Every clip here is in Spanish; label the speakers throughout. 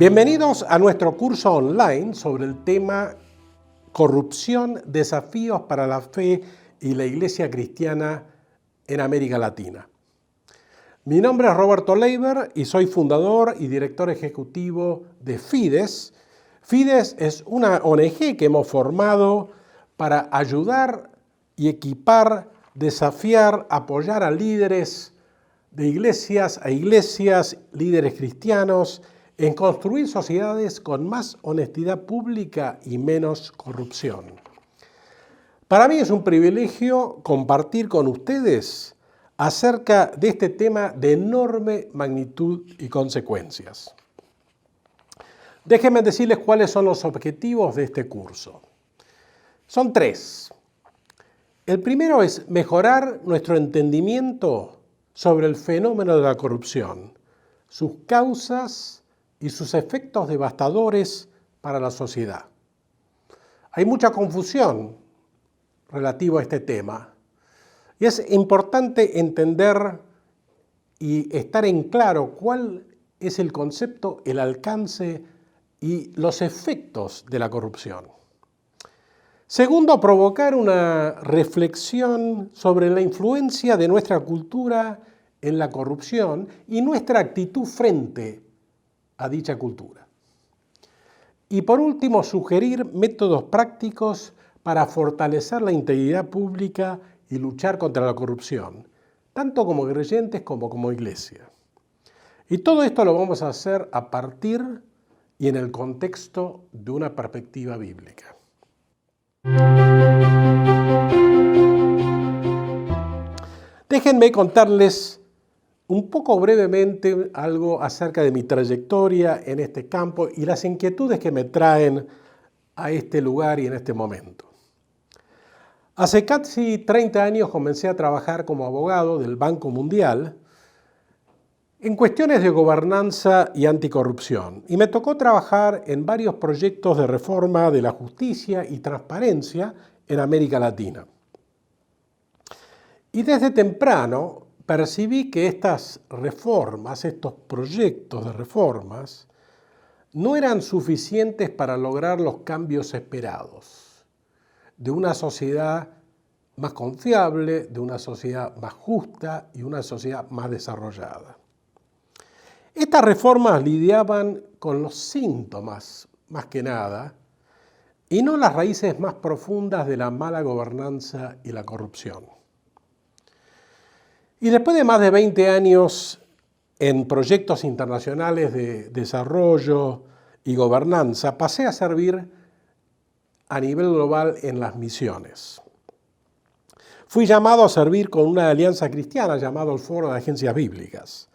Speaker 1: Bienvenidos a nuestro curso online sobre el tema Corrupción, desafíos para la fe y la Iglesia cristiana en América Latina. Mi nombre es Roberto Leiber y soy fundador y director ejecutivo de Fides. Fides es una ONG que hemos formado para ayudar y equipar, desafiar, apoyar a líderes de iglesias, líderes cristianos, en construir sociedades con más honestidad pública y menos corrupción. Para mí es un privilegio compartir con ustedes acerca de este tema de enorme magnitud y consecuencias. Déjenme decirles cuáles son los objetivos de este curso. Son tres. El primero es mejorar nuestro entendimiento sobre el fenómeno de la corrupción, sus causas y sus efectos devastadores para la sociedad. Hay mucha confusión relativa a este tema y es importante entender y estar en claro cuál es el concepto, el alcance y los efectos de la corrupción. Segundo, provocar una reflexión sobre la influencia de nuestra cultura en la corrupción y nuestra actitud frente a dicha cultura. Y por último, sugerir métodos prácticos para fortalecer la integridad pública y luchar contra la corrupción, tanto como creyentes como iglesia. Y todo esto lo vamos a hacer a partir y en el contexto de una perspectiva bíblica. Déjenme contarles un poco brevemente algo acerca de mi trayectoria en este campo y las inquietudes que me traen a este lugar y en este momento. Hace casi 30 años comencé a trabajar como abogado del Banco Mundial en cuestiones de gobernanza y anticorrupción, y me tocó trabajar en varios proyectos de reforma de la justicia y transparencia en América Latina. Y desde temprano percibí que estas reformas, estos proyectos de reformas, no eran suficientes para lograr los cambios esperados de una sociedad más confiable, de una sociedad más justa y una sociedad más desarrollada. Estas reformas lidiaban con los síntomas, más que nada, y no las raíces más profundas de la mala gobernanza y la corrupción. Y después de más de 20 años en proyectos internacionales de desarrollo y gobernanza, pasé a servir a nivel global en las misiones. Fui llamado a servir con una alianza cristiana llamado el Foro de Agencias Bíblicas.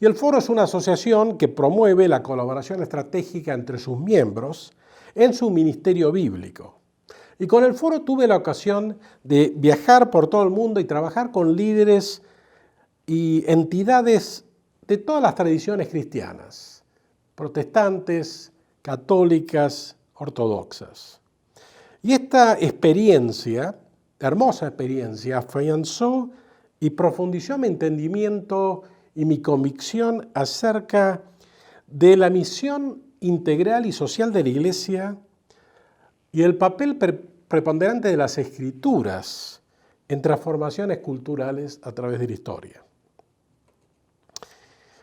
Speaker 1: Y el Foro es una asociación que promueve la colaboración estratégica entre sus miembros en su ministerio bíblico. Y con el Foro tuve la ocasión de viajar por todo el mundo y trabajar con líderes y entidades de todas las tradiciones cristianas, protestantes, católicas, ortodoxas. Y esta experiencia, hermosa experiencia, afianzó y profundizó mi entendimiento y mi convicción acerca de la misión integral y social de la Iglesia y el papel preponderante de las Escrituras en transformaciones culturales a través de la historia.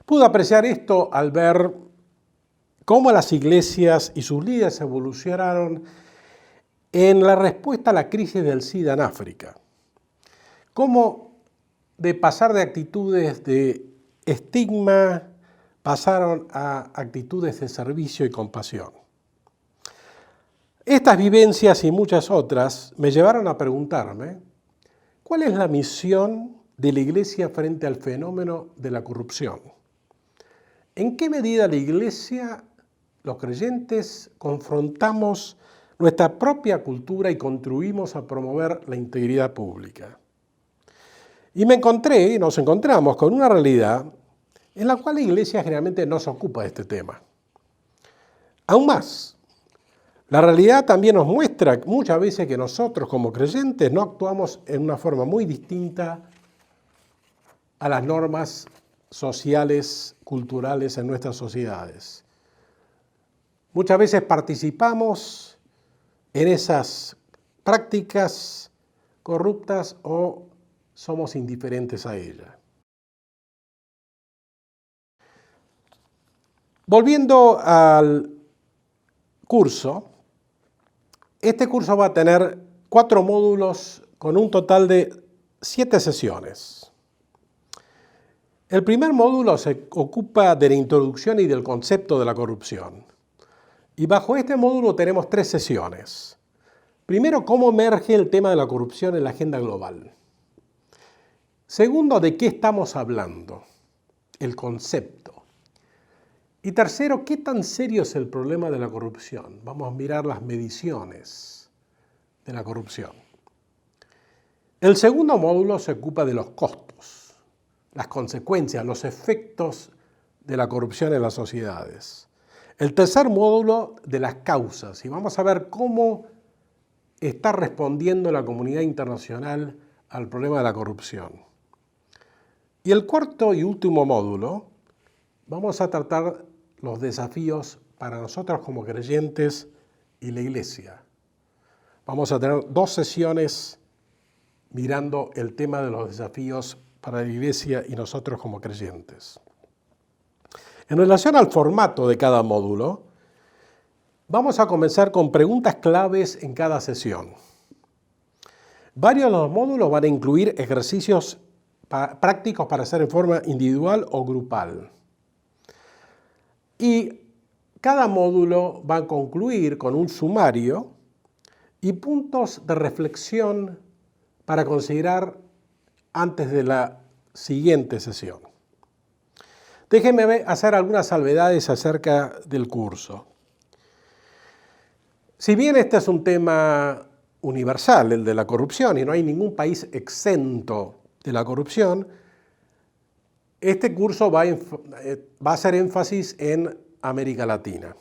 Speaker 1: Pude apreciar esto al ver cómo las iglesias y sus líderes evolucionaron en la respuesta a la crisis del SIDA en África. Cómo de pasar de actitudes de estigma pasaron a actitudes de servicio y compasión. Estas vivencias y muchas otras me llevaron a preguntarme ¿cuál es la misión de la Iglesia frente al fenómeno de la corrupción? ¿En qué medida la Iglesia, los creyentes, confrontamos nuestra propia cultura y contribuimos a promover la integridad pública? Y nos encontramos con una realidad en la cual la Iglesia generalmente no se ocupa de este tema. Aún más, la realidad también nos muestra muchas veces que nosotros como creyentes no actuamos en una forma muy distinta a las normas sociales, culturales en nuestras sociedades. Muchas veces participamos en esas prácticas corruptas o somos indiferentes a ellas. Volviendo al curso, este curso va a tener 4 módulos con un total de 7 sesiones. El primer módulo se ocupa de la introducción y del concepto de la corrupción. Y bajo este módulo tenemos 3 sesiones. Primero, cómo emerge el tema de la corrupción en la agenda global. Segundo, de qué estamos hablando, el concepto. Y tercero, ¿qué tan serio es el problema de la corrupción? Vamos a mirar las mediciones de la corrupción. El segundo módulo se ocupa de los costos, las consecuencias, los efectos de la corrupción en las sociedades. El tercer módulo de las causas, y vamos a ver cómo está respondiendo la comunidad internacional al problema de la corrupción. Y el cuarto y último módulo, vamos a tratar los desafíos para nosotros como creyentes y la Iglesia. Vamos a tener 2 sesiones mirando el tema de los desafíos para la Iglesia y nosotros como creyentes. En relación al formato de cada módulo, vamos a comenzar con preguntas claves en cada sesión. Varios de los módulos van a incluir ejercicios prácticos para hacer en forma individual o grupal. Y cada módulo va a concluir con un sumario y puntos de reflexión para considerar antes de la siguiente sesión. Déjenme hacer algunas salvedades acerca del curso. Si bien este es un tema universal, el de la corrupción, y no hay ningún país exento de la corrupción, este curso va a hacer énfasis en América Latina.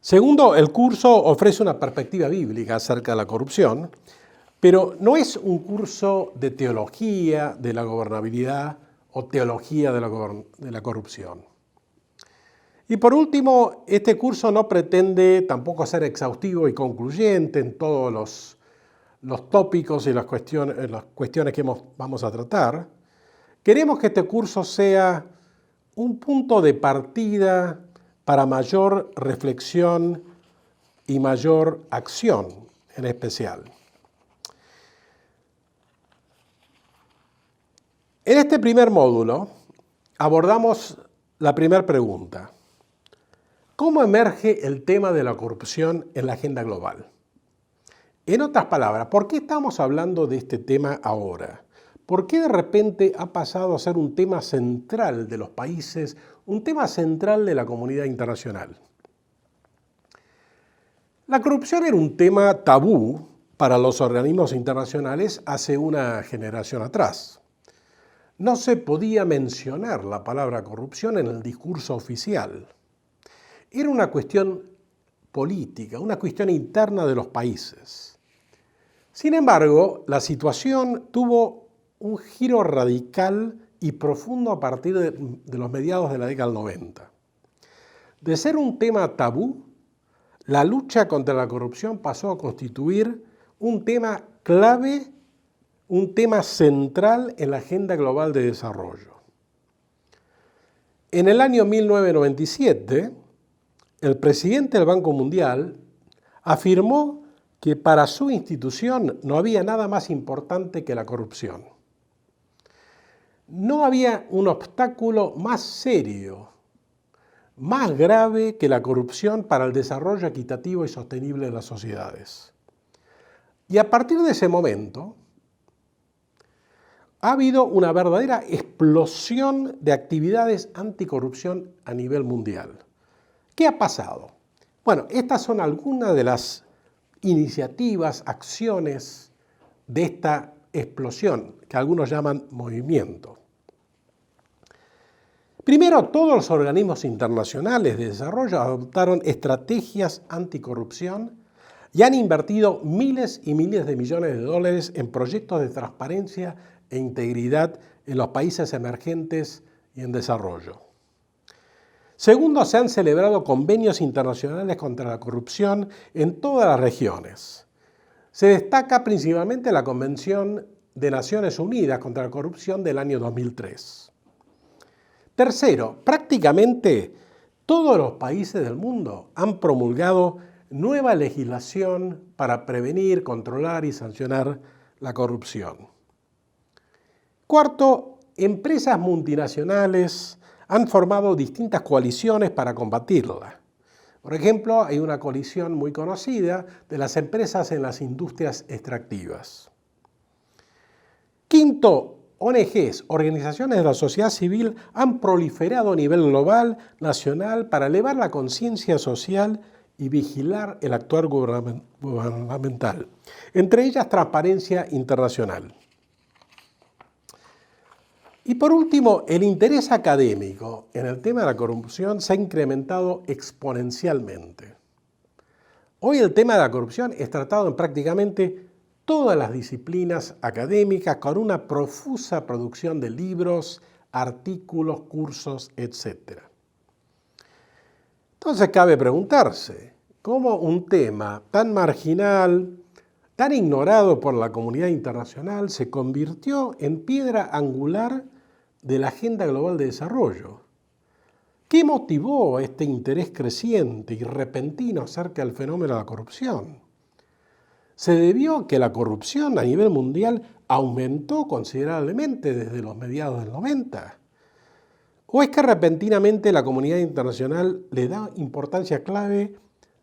Speaker 1: Segundo, el curso ofrece una perspectiva bíblica acerca de la corrupción, pero no es un curso de teología de la gobernabilidad o teología de la corrupción. Y por último, este curso no pretende tampoco ser exhaustivo y concluyente en todos los tópicos y las cuestiones que vamos a tratar. Queremos que este curso sea un punto de partida para mayor reflexión y mayor acción en especial. En este primer módulo abordamos la primera pregunta. ¿Cómo emerge el tema de la corrupción en la agenda global? En otras palabras, ¿por qué estamos hablando de este tema ahora? ¿Por qué de repente ha pasado a ser un tema central de los países, un tema central de la comunidad internacional? La corrupción era un tema tabú para los organismos internacionales hace una generación atrás. No se podía mencionar la palabra corrupción en el discurso oficial. Era una cuestión política, una cuestión interna de los países. Sin embargo, la situación tuvo un giro radical y profundo a partir de los mediados de la década del 90. De ser un tema tabú, la lucha contra la corrupción pasó a constituir un tema clave, un tema central en la agenda global de desarrollo. En el año 1997, el presidente del Banco Mundial afirmó que para su institución no había nada más importante que la corrupción. No había un obstáculo más serio, más grave que la corrupción para el desarrollo equitativo y sostenible de las sociedades. Y a partir de ese momento, ha habido una verdadera explosión de actividades anticorrupción a nivel mundial. ¿Qué ha pasado? Bueno, estas son algunas de las iniciativas, acciones de esta explosión, que algunos llaman movimiento. Primero, todos los organismos internacionales de desarrollo adoptaron estrategias anticorrupción y han invertido miles y miles de millones de dólares en proyectos de transparencia e integridad en los países emergentes y en desarrollo. Segundo, se han celebrado convenios internacionales contra la corrupción en todas las regiones. Se destaca principalmente la Convención de Naciones Unidas contra la Corrupción del año 2003. Tercero, prácticamente todos los países del mundo han promulgado nueva legislación para prevenir, controlar y sancionar la corrupción. Cuarto, empresas multinacionales han formado distintas coaliciones para combatirla. Por ejemplo, hay una coalición muy conocida de las empresas en las industrias extractivas. Quinto, ONGs, organizaciones de la sociedad civil, han proliferado a nivel global, nacional, para elevar la conciencia social y vigilar el actuar gubernamental. Entre ellas, Transparencia Internacional. Y por último, el interés académico en el tema de la corrupción se ha incrementado exponencialmente. Hoy el tema de la corrupción es tratado en prácticamente todas las disciplinas académicas con una profusa producción de libros, artículos, cursos, etc. Entonces cabe preguntarse, ¿cómo un tema tan marginal, tan ignorado por la comunidad internacional, se convirtió en piedra angular de la Agenda Global de Desarrollo? ¿Qué motivó este interés creciente y repentino acerca del fenómeno de la corrupción? ¿Se debió a que la corrupción a nivel mundial aumentó considerablemente desde los mediados del 90? ¿O es que repentinamente la comunidad internacional le da importancia clave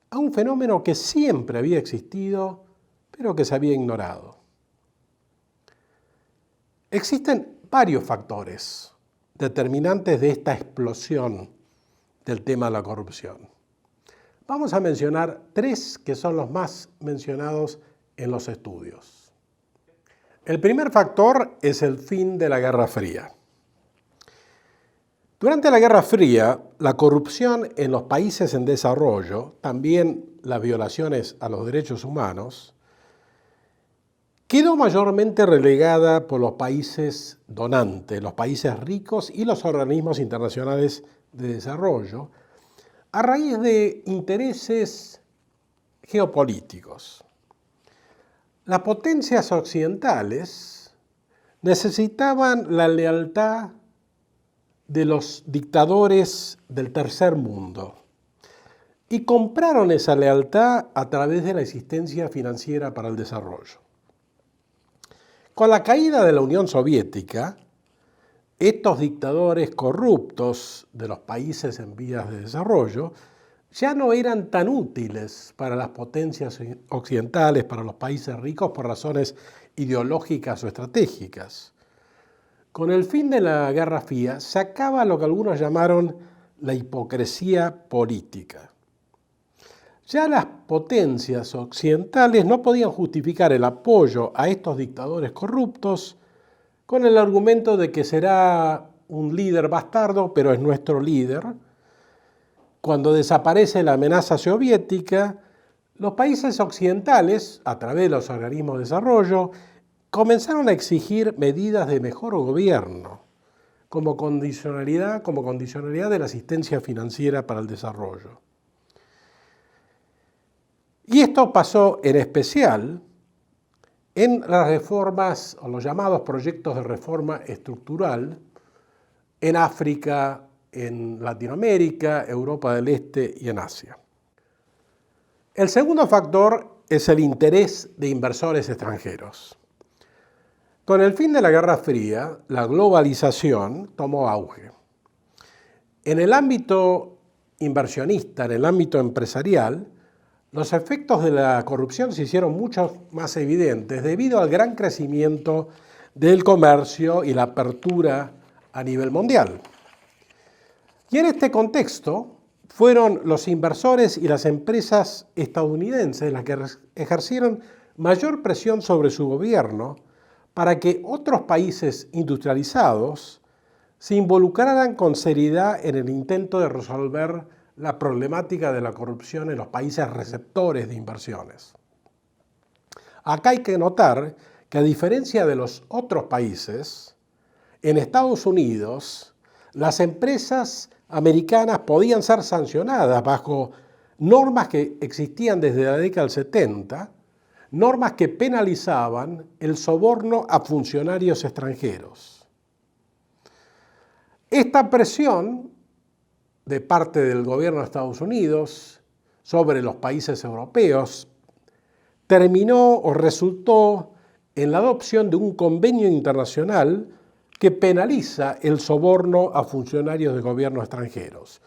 Speaker 1: a un fenómeno que siempre había existido, pero que se había ignorado? Existen varios factores determinantes de esta explosión del tema de la corrupción. Vamos a mencionar tres que son los más mencionados en los estudios. El primer factor es el fin de la Guerra Fría. Durante la Guerra Fría, la corrupción en los países en desarrollo, también las violaciones a los derechos humanos, quedó mayormente relegada por los países donantes, los países ricos y los organismos internacionales de desarrollo, a raíz de intereses geopolíticos. Las potencias occidentales necesitaban la lealtad de los dictadores del tercer mundo y compraron esa lealtad a través de la asistencia financiera para el desarrollo. Con la caída de la Unión Soviética, estos dictadores corruptos de los países en vías de desarrollo ya no eran tan útiles para las potencias occidentales, para los países ricos, por razones ideológicas o estratégicas. Con el fin de la Guerra Fría se acaba lo que algunos llamaron la hipocresía política. Ya las potencias occidentales no podían justificar el apoyo a estos dictadores corruptos con el argumento de que será un líder bastardo, pero es nuestro líder. Cuando desaparece la amenaza soviética, los países occidentales, a través de los organismos de desarrollo, comenzaron a exigir medidas de mejor gobierno como condicionalidad de la asistencia financiera para el desarrollo. Y esto pasó en especial en las reformas o los llamados proyectos de reforma estructural en África, en Latinoamérica, Europa del Este y en Asia. El segundo factor es el interés de inversores extranjeros. Con el fin de la Guerra Fría, la globalización tomó auge. En el ámbito inversionista, en el ámbito empresarial, los efectos de la corrupción se hicieron mucho más evidentes debido al gran crecimiento del comercio y la apertura a nivel mundial. Y en este contexto fueron los inversores y las empresas estadounidenses las que ejercieron mayor presión sobre su gobierno para que otros países industrializados se involucraran con seriedad en el intento de resolver la problemática de la corrupción en los países receptores de inversiones. Acá hay que notar que a diferencia de los otros países, en Estados Unidos las empresas americanas podían ser sancionadas bajo normas que existían desde la década del 70, normas que penalizaban el soborno a funcionarios extranjeros. Esta presión de parte del gobierno de Estados Unidos sobre los países europeos terminó o resultó en la adopción de un convenio internacional que penaliza el soborno a funcionarios de gobiernos extranjeros.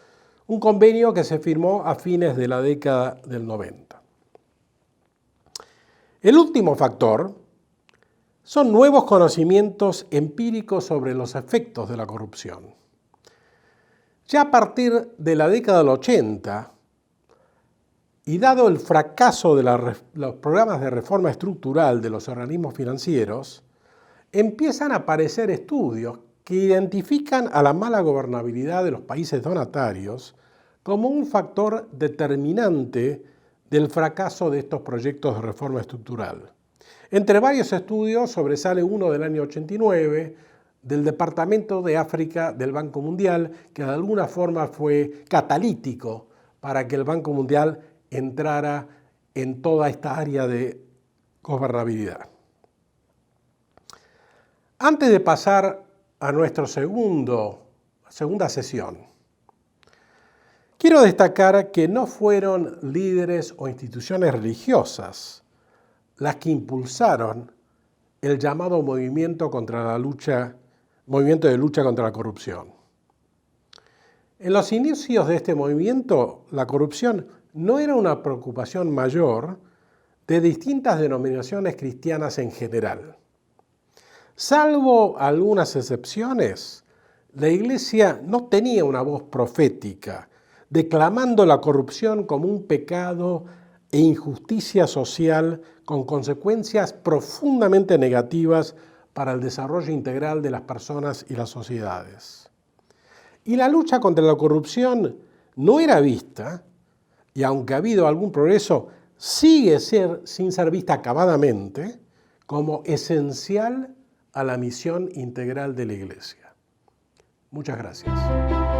Speaker 1: Un convenio que se firmó a fines de la década del 90. El último factor son nuevos conocimientos empíricos sobre los efectos de la corrupción. Ya a partir de la década del 80, y dado el fracaso de los programas de reforma estructural de los organismos financieros, empiezan a aparecer estudios que identifican a la mala gobernabilidad de los países donatarios como un factor determinante del fracaso de estos proyectos de reforma estructural. Entre varios estudios sobresale uno del año 89 del Departamento de África del Banco Mundial, que de alguna forma fue catalítico para que el Banco Mundial entrara en toda esta área de gobernabilidad. Antes de pasar a nuestra segunda sesión, quiero destacar que no fueron líderes o instituciones religiosas las que impulsaron el llamado movimiento de lucha contra la corrupción. En los inicios de este movimiento, la corrupción no era una preocupación mayor de distintas denominaciones cristianas en general. Salvo algunas excepciones, la Iglesia no tenía una voz profética, declamando la corrupción como un pecado e injusticia social con consecuencias profundamente negativas para el desarrollo integral de las personas y las sociedades. Y la lucha contra la corrupción no era vista, y aunque ha habido algún progreso, sigue sin ser vista acabadamente como esencial a la misión integral de la Iglesia. Muchas gracias.